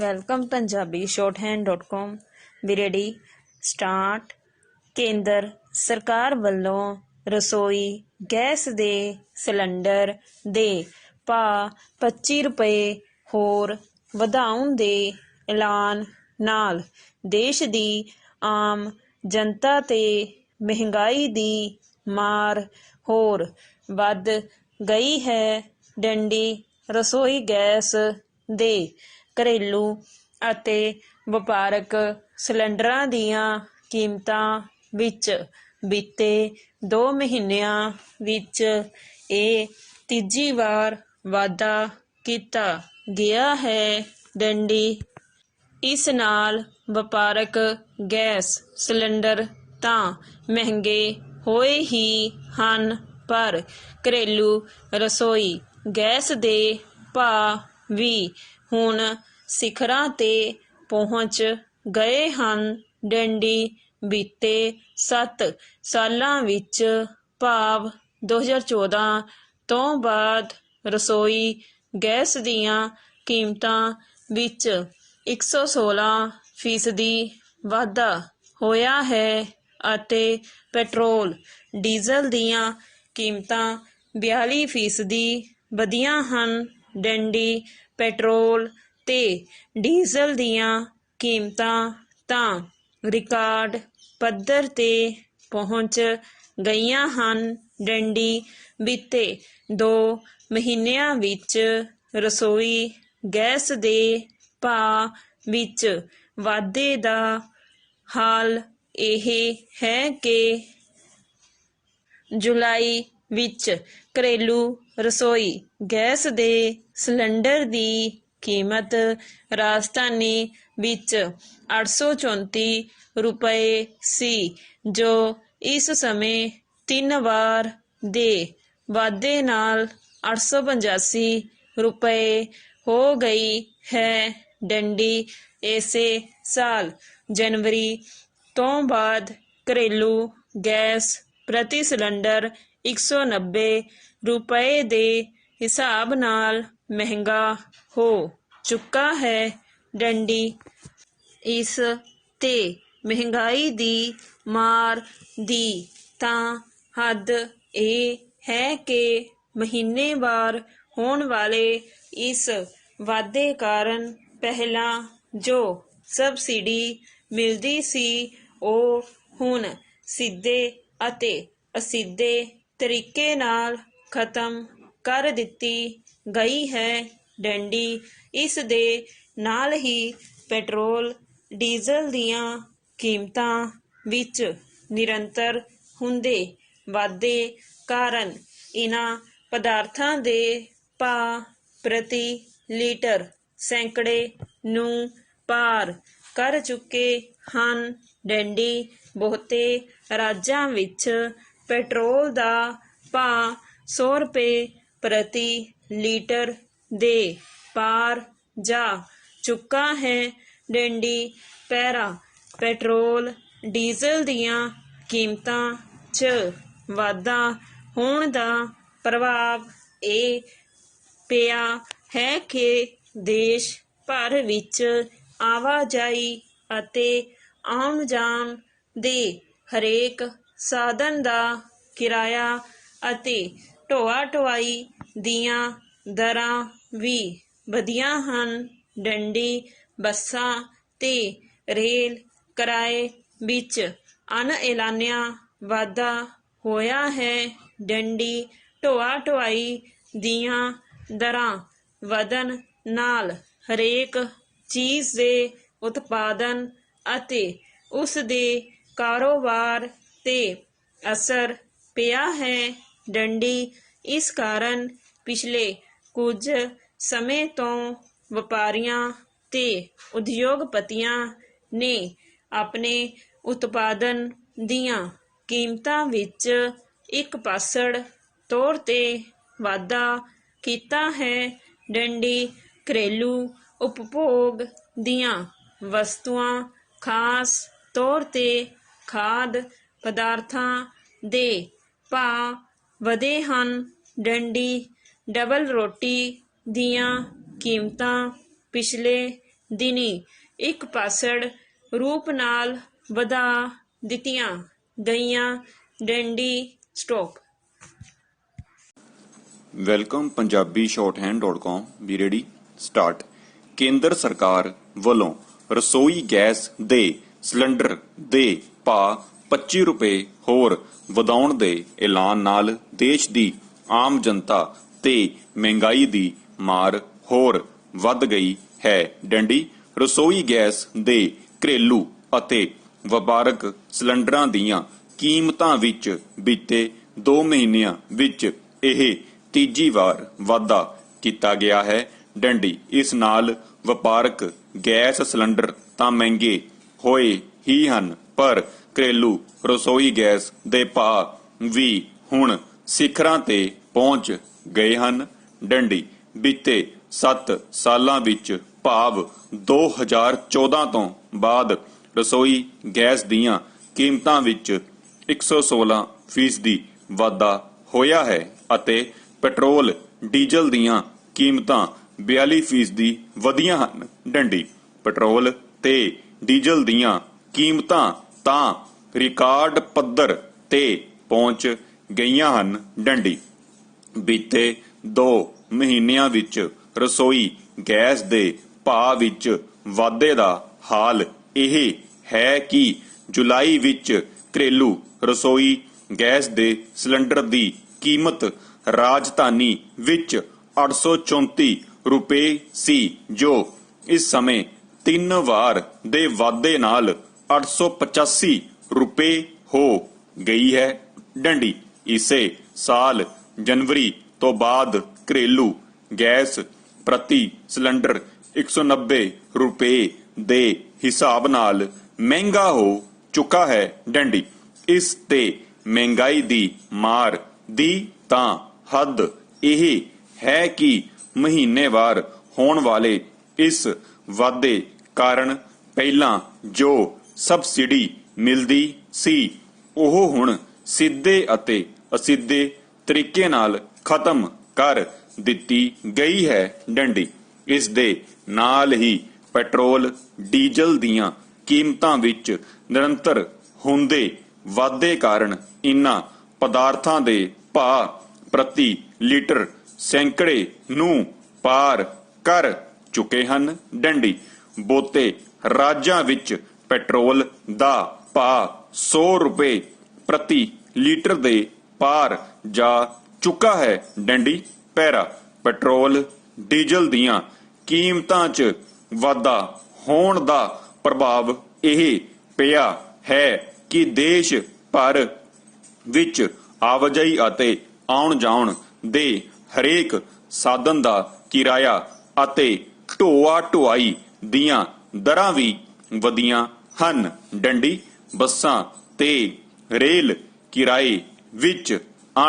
Welcome Punjabi shorthand.com ਵੀ ready start. ਕੇਂਦਰ ਸਰਕਾਰ ਵੱਲੋਂ ਰਸੋਈ ਗੈਸ ਦੇ ਸਿਲੰਡਰ ਦੇ ਭਾਅ 25 ਰੁਪਏ ਹੋਰ ਵਧਾਉਣ ਦੇ ਐਲਾਨ ਨਾਲ ਦੇਸ਼ ਦੀ ਆਮ ਜਨਤਾ ਤੇ ਮਹਿੰਗਾਈ ਦੀ ਮਾਰ ਹੋਰ ਵੱਧ ਗਈ ਹੈ। ਡੰਡੀ ਰਸੋਈ ਗੈਸ ਦੇ ਘਰੇਲੂ ਅਤੇ ਵਪਾਰਕ ਸਿਲੰਡਰਾਂ ਦੀਆਂ ਕੀਮਤਾਂ ਵਿੱਚ ਬੀਤੇ 2 ਮਹੀਨਿਆਂ ਵਿੱਚ ਇਹ ਤੀਜੀ ਵਾਰ ਵਾਧਾ ਕੀਤਾ ਗਿਆ ਹੈ। ਡੰਡੀ ਇਸ ਨਾਲ ਵਪਾਰਕ ਗੈਸ ਸਿਲੰਡਰ ਤਾਂ ਮਹਿੰਗੇ ਹੋਏ ਹੀ ਹਨ, ਪਰ ਘਰੇਲੂ ਰਸੋਈ ਗੈਸ ਦੇ ਭਾਅ ਵੀ ਹੁਣ ਸਿਖਰਾਂ ਤੇ ਪਹੁੰਚ ਗਏ ਹਨ। ਡੰਡੀ ਬੀਤੇ 7 ਸਾਲਾਂ ਵਿੱਚ ਭਾਵ 2014 ਤੋਂ ਬਾਅਦ ਰਸੋਈ ਗੈਸ ਦੀਆਂ ਕੀਮਤਾਂ ਵਿੱਚ 116% ਵਾਧਾ ਹੋਇਆ ਹੈ ਅਤੇ ਪੈਟਰੋਲ ਡੀਜ਼ਲ ਦੀਆਂ ਕੀਮਤਾਂ 42% ਵਧੀਆਂ ਹਨ। ਡੰਡੀ ਪੈਟਰੋਲ ਤੇ ਡੀਜ਼ਲ ਦੀਆਂ ਕੀਮਤਾਂ ਤਾਂ ਰਿਕਾਰਡ ਪੱਧਰ ਤੇ ਪਹੁੰਚ ਗਈਆਂ ਹਨ। ਡੰਡੀ ਬੀਤੇ 2 ਮਹੀਨਿਆਂ ਵਿੱਚ ਰਸੋਈ ਗੈਸ ਦੇ ਭਾਅ ਵਿੱਚ ਵਾਧੇ ਦਾ ਹਾਲ ਇਹ ਹੈ ਕਿ ਜੁਲਾਈ ਵਿੱਚ ਘਰੇਲੂ ਰਸੋਈ ਗੈਸ ਦੇ ਸਿਲੰਡਰ ਦੀ ਕੀਮਤ ਰਾਜਧਾਨੀ ਵਿੱਚ 834 ਰੁਪਏ ਸੀ, ਜੋ ਇਸ ਸਮੇਂ 3 ਵਾਰ ਦੇ ਵਾਧੇ ਨਾਲ 885 ਰੁਪਏ ਹੋ ਗਈ ਹੈ। ਡੰਡੀ ਇਸੇ ਸਾਲ ਜਨਵਰੀ ਤੋਂ ਬਾਅਦ ਘਰੇਲੂ ਗੈਸ ਪ੍ਰਤੀ ਸਿਲੰਡਰ 190 ਰੁਪਏ ਦੇ ਹਿਸਾਬ ਨਾਲ ਮਹਿੰਗਾ ਹੋ ਚੁੱਕਾ ਹੈ। ਡੰਡੀ ਇਸ ਤੇ ਮਹਿੰਗਾਈ ਦੀ ਮਾਰ ਦੀ ਤਾਂ ਹੱਦ ਇਹ ਹੈ ਕਿ ਮਹੀਨੇਵਾਰ ਹੋਣ ਵਾਲੇ ਇਸ ਵਾਧੇ ਕਾਰਨ ਪਹਿਲਾਂ ਜੋ ਸਬਸਿਡੀ ਮਿਲਦੀ ਸੀ ਉਹ ਹੁਣ ਸਿੱਧੇ ਅਤੇ ਅਸਿੱਧੇ ਤਰੀਕੇ ਨਾਲ ਖਤਮ ਕਰ ਦਿੱਤੀ ਗਈ ਹੈ। ਡੰਡੀ ਇਸ ਦੇ ਨਾਲ ਹੀ ਪੈਟਰੋਲ ਡੀਜ਼ਲ ਦੀਆਂ ਕੀਮਤਾਂ ਵਿੱਚ ਨਿਰੰਤਰ ਹੁੰਦੇ ਵਾਧੇ ਕਾਰਨ ਇਨ੍ਹਾਂ ਪਦਾਰਥਾਂ ਦੇ ਭਾਅ ਪ੍ਰਤੀ ਲੀਟਰ ਸੈਂਕੜੇ ਨੂੰ ਪਾਰ ਕਰ ਚੁੱਕੇ ਹਨ। ਡੰਡੀ ਬਹੁਤੇ ਰਾਜਾਂ ਵਿੱਚ ਪੈਟਰੋਲ ਦਾ ਭਾਅ 100 ਰੁਪਏ ਪ੍ਰਤੀ ਲੀਟਰ ਦੇ ਪਾਰ ਜਾ ਚੁੱਕਾ ਹੈ। ਡੰਡੀ ਪੈਰਾ ਪੈਟਰੋਲ ਡੀਜ਼ਲ ਦੀਆਂ ਕੀਮਤਾਂ 'ਚ ਵਾਧਾ ਹੋਣ ਦਾ ਪ੍ਰਭਾਵ ਇਹ ਪਿਆ ਹੈ ਕਿ ਦੇਸ਼ ਭਰ ਵਿੱਚ ਆਵਾਜਾਈ ਅਤੇ ਆਉਣ ਜਾਣ ਦੇ ਹਰੇਕ ਸਾਧਨ ਦਾ ਕਿਰਾਇਆ ਅਤੇ ਢੋਆ ਢੁਆਈ ਦੀਆਂ ਦਰਾਂ ਵੀ ਵਧੀਆਂ ਹਨ। ਡੰਡੀ ਬੱਸਾਂ ਤੇ ਰੇਲ ਕਿਰਾਏ ਵਿੱਚ ਅਣਐਲਾਨਿਆ ਵਾਧਾ ਹੋਇਆ ਹੈ। ਡੰਡੀ ਢੋਆ ਢੁਆਈ ਦੀਆਂ ਦਰਾਂ ਵਧਣ ਨਾਲ ਹਰੇਕ ਚੀਜ਼ ਦੇ ਉਤਪਾਦਨ ਅਤੇ ਉਸ ਦੇ ਕਾਰੋਬਾਰ ਤੇ ਅਸਰ ਪਿਆ ਹੈ। ਡੰਡੀ ਇਸ ਕਾਰਨ ਪਿਛਲੇ ਕੁਝ ਸਮੇਂ ਤੋਂ ਵਪਾਰੀਆਂ ਤੇ ਉਦਯੋਗਪਤੀਆਂ ਨੇ ਆਪਣੇ ਉਤਪਾਦਨ ਦੀਆਂ ਕੀਮਤਾਂ ਵਿੱਚ ਇੱਕ-ਪਾਸੜ ਤੌਰ ਤੇ ਵਾਧਾ ਕੀਤਾ ਹੈ। ਡੰਡੀ ਘਰੇਲੂ ਉਪਭੋਗ ਦੀਆਂ ਵਸਤੂਆਂ, ਖਾਸ ਤੌਰ ਤੇ ਖਾਦ ਪਦਾਰਥਾਂ ਦੇ ਭਾਅ ਵਧੇ ਹਨ। ਡੰਡੀ ਡਬਲ ਰੋਟੀ ਦੀਆਂ ਕੀਮਤਾਂ ਪਿਛਲੇ ਦਿਨੀ ਇੱਕ ਪਾਸੜ ਰੂਪ ਨਾਲ ਵਧਾ ਦਿੱਤੀਆਂ ਗਈਆਂ। ਡੰਡੀ ਸਟਾਪ। ਵੈਲਕਮ ਪੰਜਾਬੀ.com ਵੀ ਰੈਡੀ ਸਟਾਰਟ। ਕੇਂਦਰ ਸਰਕਾਰ ਵੱਲੋਂ ਰਸੋਈ ਗੈਸ ਦੇ ਸਿਲੰਡਰ ਦੇ ਭਾਅ 25 ਰੁਪਏ ਹੋਰ ਵਧਾਉਣ ਦੇ ਐਲਾਨ ਨਾਲ ਦੇਸ਼ ਦੀ ਆਮ ਜਨਤਾ ਤੇ ਮਹਿੰਗਾਈ ਦੀ ਮਾਰ ਹੋਰ ਵੱਧ ਗਈ ਹੈ। ਡੰਡੀ ਰਸੋਈ ਗੈਸ ਦੇ ਘਰੇਲੂ ਅਤੇ ਵਪਾਰਕ ਸਿਲੰਡਰਾਂ ਦੀਆਂ ਕੀਮਤਾਂ ਵਿੱਚ ਬੀਤੇ 2 ਮਹੀਨਿਆਂ ਵਿੱਚ ਇਹ ਤੀਜੀ ਵਾਰ ਵਾਧਾ ਕੀਤਾ ਗਿਆ ਹੈ। ਡੰਡੀ ਇਸ ਨਾਲ ਵਪਾਰਕ ਗੈਸ ਸਿਲੰਡਰ ਤਾਂ ਮਹਿੰਗੇ ਹੋਏ ਹੀ ਹਨ, ਪਰ ਘਰੇਲੂ ਰਸੋਈ ਗੈਸ ਦੇ ਭਾਅ ਵੀ ਹੁਣ ਸਿਖਰਾਂ ਤੇ ਪਹੁੰਚ ਗਏ ਹਨ। ਡੰਡੀ ਬੀਤੇ 7 ਸਾਲਾਂ ਵਿੱਚ ਭਾਵ 2014 ਤੋਂ ਬਾਅਦ ਰਸੋਈ ਗੈਸ ਦੀਆਂ ਕੀਮਤਾਂ ਵਿੱਚ 116% ਵਾਧਾ ਹੋਇਆ ਹੈ ਅਤੇ ਪੈਟਰੋਲ ਡੀਜ਼ਲ ਦੀਆਂ ਕੀਮਤਾਂ 42% ਵਧੀਆਂ ਹਨ। ਡੰਡੀ ਪੈਟਰੋਲ ਤੇ ਡੀਜ਼ਲ ਦੀਆਂ ਕੀਮਤਾਂ ਤਾਂ ਰਿਕਾਰਡ ਪੱਧਰ ਤੇ ਪਹੁੰਚ ਗਈਆਂ ਹਨ। ਡੰਡੀ ਬੀਤੇ 2 ਮਹੀਨਿਆਂ ਵਿੱਚ ਰਸੋਈ ਗੈਸ ਦੇ ਭਾਅ ਵਿੱਚ ਵਾਧੇ ਦਾ ਹਾਲ ਇਹ ਹੈ ਕਿ ਜੁਲਾਈ ਵਿੱਚ ਘਰੇਲੂ ਰਸੋਈ ਗੈਸ ਦੇ ਸਿਲੰਡਰ ਦੀ ਕੀਮਤ ਰਾਜਧਾਨੀ ਵਿੱਚ 834 ਰੁਪਏ ਸੀ, ਜੋ ਇਸ ਸਮੇਂ 3 ਵਾਰ ਦੇ ਵਾਧੇ ਨਾਲ 885 ਰੁਪਏ ਹੋ ਗਈ ਹੈ। ਡੰਡੀ ਇਸੇ ਸਾਲ ਜਨਵਰੀ ਤੋਂ ਬਾਅਦ ਘਰੇਲੂ ਗੈਸ ਪ੍ਰਤੀ ਸਿਲੰਡਰ 190 ਰੁਪਏ ਦੇ ਹਿਸਾਬ ਨਾਲ ਮਹਿੰਗਾ ਹੋ ਚੁੱਕਾ ਹੈ। ਡੰਡੀ ਇਸ ਤੇ ਮਹਿੰਗਾਈ ਦੀ ਮਾਰ ਦੀ ਤਾਂ ਹੱਦ ਇਹ ਹੈ ਕਿ ਮਹੀਨੇਵਾਰ ਹੋਣ ਵਾਲੇ ਇਸ ਵਾਧੇ ਕਾਰਨ ਪਹਿਲਾਂ ਜੋ ਸਬਸਿਡੀ ਮਿਲਦੀ ਸੀ ਉਹ ਹੁਣ ਸਿੱਧੇ ਅਤੇ ਅਸਿੱਧੇ ਤਰੀਕੇ ਨਾਲ ਖਤਮ ਕਰ ਦਿੱਤੀ ਗਈ ਹੈ। ਡੰਡੀ ਇਸ ਦੇ ਨਾਲ ਹੀ ਪੈਟਰੋਲ ਡੀਜ਼ਲ ਦੀਆਂ ਕੀਮਤਾਂ ਵਿੱਚ ਨਿਰੰਤਰ ਹੁੰਦੇ ਵਾਧੇ ਕਾਰਨ ਇਨ੍ਹਾਂ ਪਦਾਰਥਾਂ ਦੇ ਭਾਅ ਪ੍ਰਤੀ ਲੀਟਰ ਸੈਂਕੜੇ ਨੂੰ ਪਾਰ ਕਰ ਚੁੱਕੇ ਹਨ। ਡੰਡੀ ਬਹੁਤੇ ਰਾਜਾਂ ਵਿੱਚ ਪੈਟਰੋਲ ਦਾ ਭਾਅ 100 ਰੁਪਏ ਪ੍ਰਤੀ ਲੀਟਰ ਦੇ ਪਾਰ ਜਾ ਚੁੱਕਾ ਹੈ। ਡੰਡੀ ਪੈਰਾ ਪੈਟਰੋਲ ਡੀਜ਼ਲ ਦੀਆਂ ਕੀਮਤਾਂ 'ਚ ਵਾਧਾ ਹੋਣ ਦਾ ਪ੍ਰਭਾਵ ਇਹ ਪਿਆ ਹੈ ਕਿ ਦੇਸ਼ ਭਰ ਵਿੱਚ ਆਵਾਜਾਈ ਅਤੇ ਆਉਣ ਜਾਣ ਦੇ ਹਰੇਕ ਸਾਧਨ ਦਾ ਕਿਰਾਇਆ ਅਤੇ ਢੋਆ ਢੁਆਈ ਦੀਆਂ ਦਰਾਂ ਵੀ ਵਧੀਆਂ ਹਨ। ਡੰਡੀ ਬੱਸਾਂ ਤੇ ਰੇਲ ਕਿਰਾਏ ਵਿੱਚ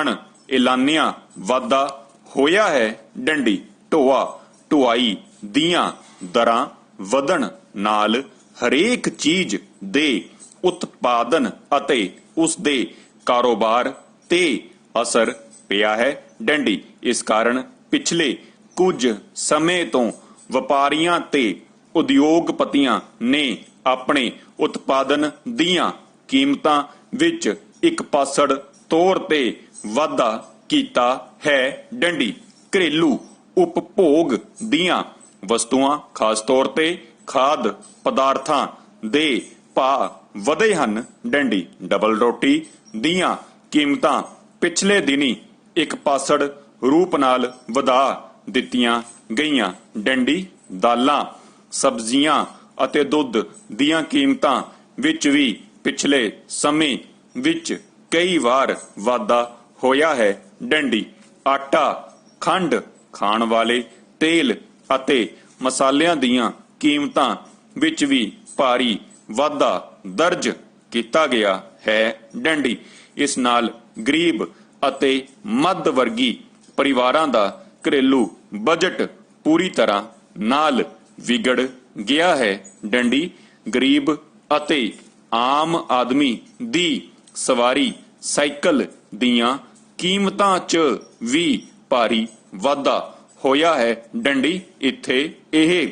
ਅਣ-ਐਲਾਨਿਆ ਵਾਧਾ ਹੋਇਆ ਹੈ। ਡੰਡੀ ਢੋਆ ਢੁਆਈ ਦੀਆਂ ਦਰਾਂ ਵਧਣ ਨਾਲ ਹਰੇਕ ਚੀਜ਼ ਦੇ ਉਤਪਾਦਨ ਅਤੇ ਉਸ ਦੇ ਕਾਰੋਬਾਰ ਤੇ ਅਸਰ ਪਿਆ ਹੈ। ਡੰਡੀ ਇਸ ਕਾਰਨ ਪਿਛਲੇ ਕੁਝ ਸਮੇਂ ਤੋਂ ਵਪਾਰੀਆਂ ਤੇ ਉਦਯੋਗਪਤੀਆਂ ਨੇ ਆਪਣੇ ਉਤਪਾਦਨ ਦੀਆਂ ਕੀਮਤਾਂ ਵਿੱਚ ਇੱਕ ਪਾਸੜ ਤੌਰ ਤੇ ਵਾਧਾ ਕੀਤਾ ਹੈ। ਡੰਡੀ ਘਰੇਲੂ ਉਪਭੋਗ ਦੀਆਂ ਵਸਤੂਆਂ ਖਾਸ ਤੌਰ ਤੇ ਖਾਦ ਪਦਾਰਥਾਂ ਦੇ ਭਾਅ ਵਧੇ ਹਨ। ਡੰਡੀ ਡਬਲ ਰੋਟੀ ਦੀਆਂ ਕੀਮਤਾਂ ਪਿਛਲੇ ਦਿਨੀ ਇੱਕ ਪਾਸੜ ਰੂਪ ਨਾਲ ਵਧਾ ਦਿੱਤੀਆਂ ਗਈਆਂ। ਡੰਡੀ ਦਾਲਾਂ ਸਬਜ਼ੀਆਂ ਅਤੇ ਦੁੱਧ ਦੀਆਂ ਕੀਮਤਾਂ ਵਿੱਚ ਵੀ ਪਿਛਲੇ ਸਮੇਂ ਵਿੱਚ ਕਈ ਵਾਰ ਵਾਧਾ ਹੋਇਆ ਹੈ। ਡੰਡੀ ਆਟਾ ਖੰਡ ਖਾਣ ਵਾਲੇ ਤੇਲ ਅਤੇ ਮਸਾਲਿਆਂ ਦੀਆਂ ਕੀਮਤਾਂ ਵਿੱਚ ਵੀ ਭਾਰੀ ਵਾਧਾ ਦਰਜ ਕੀਤਾ ਗਿਆ ਹੈ। ਡੰਡੀ ਇਸ ਨਾਲ ਗਰੀਬ ਅਤੇ ਮੱਧ ਵਰਗੀ ਪਰਿਵਾਰਾਂ ਦਾ ਘਰੇਲੂ ਬਜਟ ਪੂਰੀ ਤਰ੍ਹਾਂ ਨਾਲ ਵਿਗੜ ਗਿਆ ਹੈ। ਡੰਡੀ ਗਰੀਬ ਅਤੇ ਆਮ ਆਦਮੀ ਦੀ ਸਵਾਰੀ ਸਾਈਕਲ ਦੀਆਂ ਕੀਮਤਾਂ 'ਚ ਵੀ ਭਾਰੀ ਵਾਧਾ ਹੋਇਆ ਹੈ। ਡੰਡੀ ਇੱਥੇ ਇਹ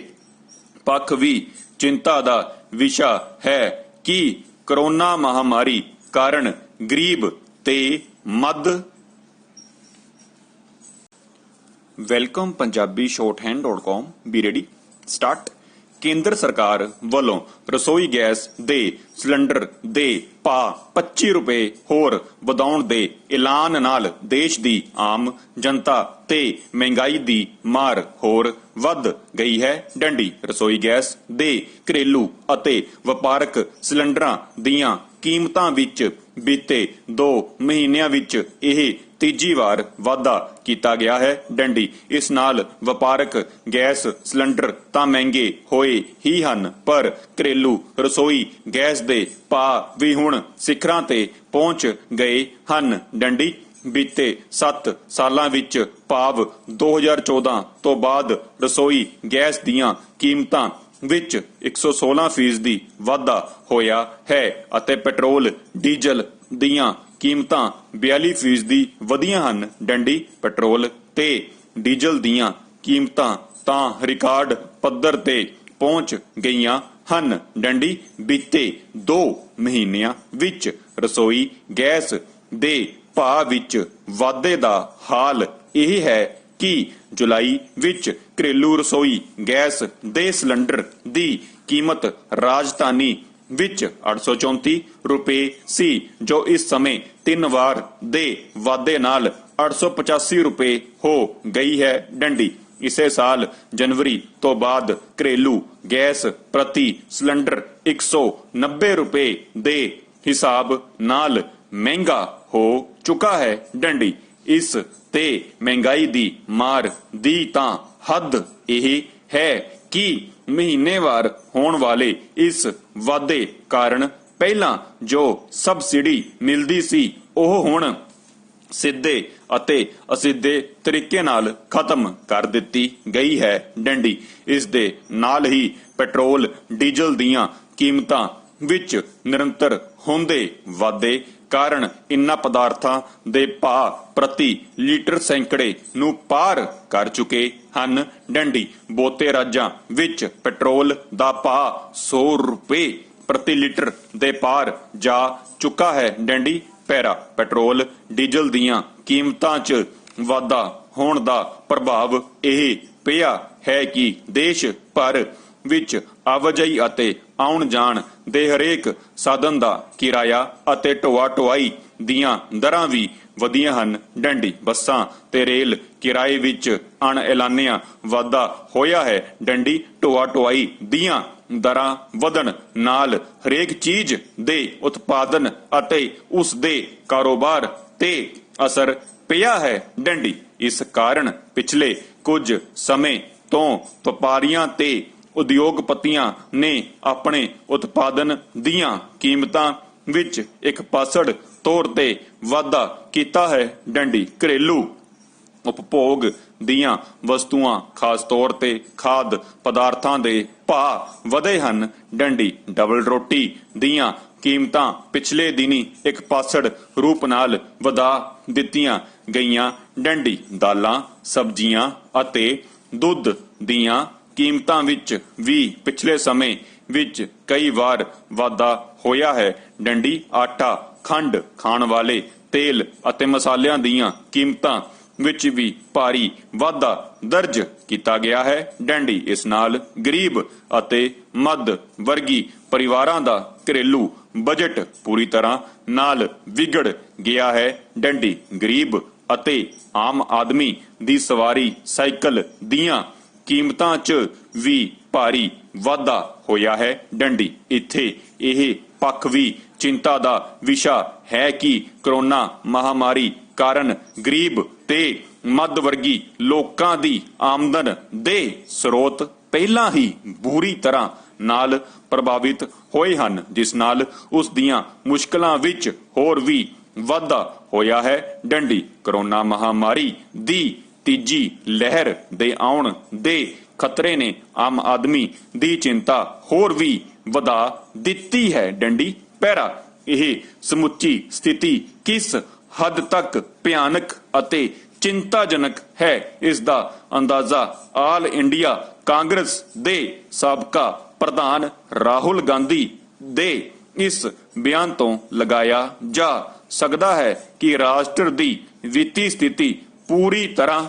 ਪੱਖ ਵੀ ਚਿੰਤਾ ਦਾ ਵਿਸ਼ਾ ਹੈ ਕਿ ਕਰੋਨਾ ਮਹਾਮਾਰੀ ਕਾਰਨ ਗਰੀਬ ਤੇ ਮੱਧ welcome Punjabi shorthand.com be ready start. ਕੇਂਦਰ ਸਰਕਾਰ ਵੱਲੋਂ ਰਸੋਈ ਗੈਸ ਦੇ ਸਿਲੰਡਰ ਦੇ ਭਾਅ 25 ਰੁਪਏ ਹੋਰ ਵਧਾਉਣ ਦੇ ਐਲਾਨ ਨਾਲ ਦੇਸ਼ ਦੀ ਆਮ ਜਨਤਾ ਤੇ ਮਹਿੰਗਾਈ ਦੀ ਮਾਰ ਹੋਰ ਵੱਧ ਗਈ ਹੈ। ਡੰਡੀ ਰਸੋਈ ਗੈਸ ਦੇ ਘਰੇਲੂ ਅਤੇ ਵਪਾਰਕ ਸਿਲੰਡਰਾਂ ਦੀਆਂ ਕੀਮਤਾਂ ਵਿੱਚ ਬੀਤੇ 2 ਮਹੀਨਿਆਂ ਵਿੱਚ ਇਹ ਤੀਜੀ ਵਾਰ ਵਾਧਾ ਕੀਤਾ ਗਿਆ ਹੈ। ਡੰਡੀ ਇਸ ਨਾਲ ਵਪਾਰਕ ਗੈਸ ਸਿਲੰਡਰ ਤਾਂ ਮਹਿੰਗੇ ਹੋਏ ਹੀ ਹਨ, ਪਰ ਘਰੇਲੂ ਰਸੋਈ ਗੈਸ ਦੇ ਭਾਅ ਵੀ ਹੁਣ ਸਿਖਰਾਂ ਤੇ ਪਹੁੰਚ ਗਏ ਹਨ। ਡੰਡੀ ਬੀਤੇ 7 ਸਾਲਾਂ ਵਿੱਚ ਭਾਵ 2014 ਤੋਂ ਬਾਅਦ ਰਸੋਈ ਗੈਸ ਦੀਆਂ ਕੀਮਤਾਂ ਵਿੱਚ 116% ਵਾਧਾ ਹੋਇਆ ਹੈ ਅਤੇ ਪੈਟਰੋਲ ਡੀਜ਼ਲ ਦੀਆਂ ਕੀਮਤਾਂ 42% ਵਧੀਆਂ ਹਨ। ਡੰਡੀ ਪੈਟਰੋਲ ਤੇ ਡੀਜ਼ਲ ਦੀਆਂ ਕੀਮਤਾਂ ਤਾਂ ਰਿਕਾਰਡ ਪੱਧਰ ਤੇ ਪਹੁੰਚ ਗਈਆਂ ਹਨ। ਡੰਡੀ ਬੀਤੇ 2 ਮਹੀਨਿਆਂ ਵਿੱਚ ਰਸੋਈ ਗੈਸ ਦੇ ਭਾਅ ਵਿੱਚ ਵਾਧੇ ਦਾ ਹਾਲ ਇਹ ਹੈ ਕਿ ਜੁਲਾਈ ਵਿੱਚ ਘਰੇਲੂ ਰਸੋਈ ਗੈਸ ਦੇ ਸਿਲੰਡਰ ਦੀ ਕੀਮਤ ਰਾਜਧਾਨੀ ਵਿੱਚ 834 ਰੁਪਏ ਸੀ, ਜੋ ਇਸ ਸਮੇਂ 3 ਵਾਰ ਦੇ ਵਾਧੇ ਨਾਲ 885 ਰੁਪਏ ਹੋ ਗਈ ਹੈ। ਡੰਡੀ ਇਸੇ ਸਾਲ ਜਨਵਰੀ ਤੋਂ ਬਾਅਦ ਘਰੇਲੂ ਗੈਸ ਪ੍ਰਤੀ ਸਿਲੰਡਰ 190 ਰੁਪਏ ਦੇ ਹਿਸਾਬ ਨਾਲ ਮਹਿੰਗਾ ਹੋ ਚੁੱਕਾ ਹੈ। ਡੰਡੀ ਇਸ ਤੇ ਮਹਿੰਗਾਈ ਦੀ ਮਾਰ ਦੀ ਤਾਂ ਹੱਦ ਇਹ ਹੈ ਕਿ ਮਹੀਨੇਵਾਰ ਹੋਣ ਵਾਲੇ ਇਸ ਵਾਧੇ ਕਾਰਨ ਪਹਿਲਾਂ ਜੋ ਸਬਸਿਡੀ ਮਿਲਦੀ ਸੀ ਉਹ ਹੁਣ ਸਿੱਧੇ ਅਤੇ ਅਸਿੱਧੇ ਤਰੀਕੇ ਨਾਲ ਖਤਮ ਕਰ ਦਿੱਤੀ ਗਈ ਹੈ। ਡੰਡੀ ਇਸ ਦੇ ਨਾਲ ਹੀ ਪੈਟਰੋਲ ਡੀਜ਼ਲ ਦੀਆਂ ਕੀਮਤਾਂ ਵਿੱਚ ਨਿਰੰਤਰ ਹੁੰਦੇ ਵਾਧੇ ਕਾਰਨ ਇਨ੍ਹਾਂ ਪਦਾਰਥਾਂ ਦੇ ਭਾਅ ਪ੍ਰਤੀ ਲੀਟਰ ਸੈਂਕੜੇ ਨੂੰ ਪਾਰ ਕਰ ਚੁੱਕੇ ਹਨ। ਡੰਡੀ ਬਹੁਤੇ ਰਾਜਾਂ ਵਿੱਚ ਪੈਟਰੋਲ ਦਾ ਭਾਅ 100 ਰੁਪਏ ਪ੍ਰਤੀ ਲੀਟਰ ਦੇ ਪਾਰ ਜਾ ਚੁੱਕਾ ਹੈ। ਡੰਡੀ ਪੈਰਾ ਪੈਟਰੋਲ ਡੀਜ਼ਲ ਦੀਆਂ ਕੀਮਤਾਂ 'ਚ ਵਾਧਾ ਹੋਣ ਦਾ ਪ੍ਰਭਾਵ ਇਹ ਪਿਆ ਹੈ ਕਿ ਦੇਸ਼ ਭਰ ਵਿੱਚ ਆਵਾਜਾਈ ਅਤੇ ਆਉਣ ਜਾਣ ਦੇ ਹਰੇਕ ਸਾਧਨ ਦਾ ਕਿਰਾਇਆ ਅਤੇ ਢੋਆ ਢੁਆਈ ਦੀਆਂ ਦਰਾਂ ਵੀ ਵਧੀਆਂ ਹਨ। ਡੰਡੀ ਬੱਸਾਂ ਤੇ ਰੇਲ ਕਿਰਾਏ ਵਿੱਚ ਅਣਐਲਾਨਿਆ ਵਾਧਾ ਹੋਇਆ ਹੈ। ਡੰਡੀ ਢੋਆ ਢੁਆਈ ਦੀਆਂ ਦਰਾਂ ਵਧਣ ਨਾਲ ਹਰੇਕ ਚੀਜ਼ ਦੇ ਉਤਪਾਦਨ ਅਤੇ ਉਸ ਦੇ ਕਾਰੋਬਾਰ ਤੇ ਅਸਰ ਪਿਆ ਹੈ। ਡੰਡੀ ਇਸ ਕਾਰਨ ਪਿਛਲੇ ਕੁਝ ਸਮੇਂ ਤੋਂ ਵਪਾਰੀਆਂ ਤੇ ਉਦਯੋਗਪਤੀਆਂ ਨੇ ਆਪਣੇ ਉਤਪਾਦਨ ਦੀਆਂ ਕੀਮਤਾਂ ਵਿੱਚ ਇੱਕ ਪਾਸੜ ਤੌਰ ਤੇ ਵਾਧਾ ਕੀਤਾ ਹੈ। ਡੰਡੀ ਘਰੇਲੂ ਉਪਭੋਗ ਦੀਆਂ ਵਸਤੂਆਂ ਖਾਸ ਤੌਰ ਤੇ ਖਾਦ ਪਦਾਰਥਾਂ ਦੇ ਭਾਅ ਵਧੇ ਹਨ। ਡੰਡੀ ਡਬਲ ਰੋਟੀ ਦੀਆਂ ਕੀਮਤਾਂ ਪਿਛਲੇ ਦਿਨੀ ਇੱਕ ਪਾਸੜ ਰੂਪ ਨਾਲ ਵਧਾ ਦਿੱਤੀਆਂ ਗਈਆਂ। ਡੰਡੀ ਦਾਲਾਂ ਸਬਜ਼ੀਆਂ ਅਤੇ ਦੁੱਧ ਦੀਆਂ ਕੀਮਤਾਂ ਵਿੱਚ ਵੀ ਪਿਛਲੇ ਸਮੇਂ ਵਿੱਚ ਕਈ ਵਾਰ ਵਾਧਾ ਹੋਇਆ ਹੈ। ਡੰਡੀ ਆਟਾ ਖੰਡ ਖਾਣ ਵਾਲੇ ਤੇਲ ਅਤੇ ਮਸਾਲਿਆਂ ਦੀਆਂ ਕੀਮਤਾਂ ਵਿੱਚ ਵੀ ਭਾਰੀ ਵਾਧਾ ਦਰਜ ਕੀਤਾ ਗਿਆ ਹੈ। ਡੰਡੀ ਇਸ ਨਾਲ ਗਰੀਬ ਅਤੇ ਮੱਧ ਵਰਗੀ ਪਰਿਵਾਰਾਂ ਦਾ ਘਰੇਲੂ ਬਜਟ ਪੂਰੀ ਤਰ੍ਹਾਂ ਨਾਲ ਵਿਗੜ ਗਿਆ ਹੈ। ਡੰਡੀ ਗਰੀਬ ਅਤੇ ਆਮ ਆਦਮੀ ਦੀ ਸਵਾਰੀ ਸਾਈਕਲ ਦੀਆਂ ਕੀਮਤਾਂ 'ਚ ਵੀ ਭਾਰੀ ਵਾਧਾ ਹੋਇਆ ਹੈ। ਡੰਡੀ ਇੱਥੇ ਇਹ ਪੱਖ ਵੀ ਚਿੰਤਾ ਦਾ ਵਿਸ਼ਾ ਹੈ ਕਿ ਕਰੋਨਾ ਮਹਾਮਾਰੀ ਕਾਰਨ ਗਰੀਬ ਤੇ ਮੱਧ ਵਰਗੀ ਲੋਕਾਂ ਦੀ ਆਮਦਨ ਦੇ ਸਰੋਤ ਪਹਿਲਾਂ ਹੀ ਬੁਰੀ ਤਰ੍ਹਾਂ ਨਾਲ ਪ੍ਰਭਾਵਿਤ ਹੋਏ ਹਨ, ਜਿਸ ਨਾਲ ਉਸ ਦੀਆਂ ਮੁਸ਼ਕਲਾਂ ਵਿੱਚ ਹੋਰ ਵੀ ਵਾਧਾ ਹੋਇਆ ਹੈ। ਡੰਡੀ ਕਰੋਨਾ ਮਹਾਮਾਰੀ ਦੀ ਤੀਜੀ ਲਹਿਰ ਦੇ ਆਉਣ ਦੇ ਖਤਰੇ ਨੇ ਆਮ ਆਦਮੀ ਦੀ ਚਿੰਤਾ ਹੋਰ ਵੀ ਵਧਾ ਦਿੱਤੀ ਹੈ। ਡੰਡੀ ਪੈਰਾ ਇਹ ਸਮੁੱਚੀ ਸਥਿਤੀ ਕਿਸ ਹੱਦ ਤੱਕ ਭਿਆਨਕ ਅਤੇ ਚਿੰਤਾਜਨਕ ਹੈ। ਇਸ ਦਾ ਅੰਦਾਜ਼ਾ ਆਲ ਇੰਡੀਆ ਕਾਂਗਰਸ ਦੇ ਸਾਬਕਾ ਪ੍ਰਧਾਨ ਰਾਹੁਲ ਗਾਂਧੀ ਦੇ ਇਸ ਬਿਆਨ ਤੋਂ ਲਗਾਇਆ ਜਾ ਸਕਦਾ ਹੈ ਕਿ ਰਾਸ਼ਟਰ ਦੀ ਵਿੱਤੀ ਸਥਿਤੀ ਪੂਰੀ ਤਰ੍ਹਾਂ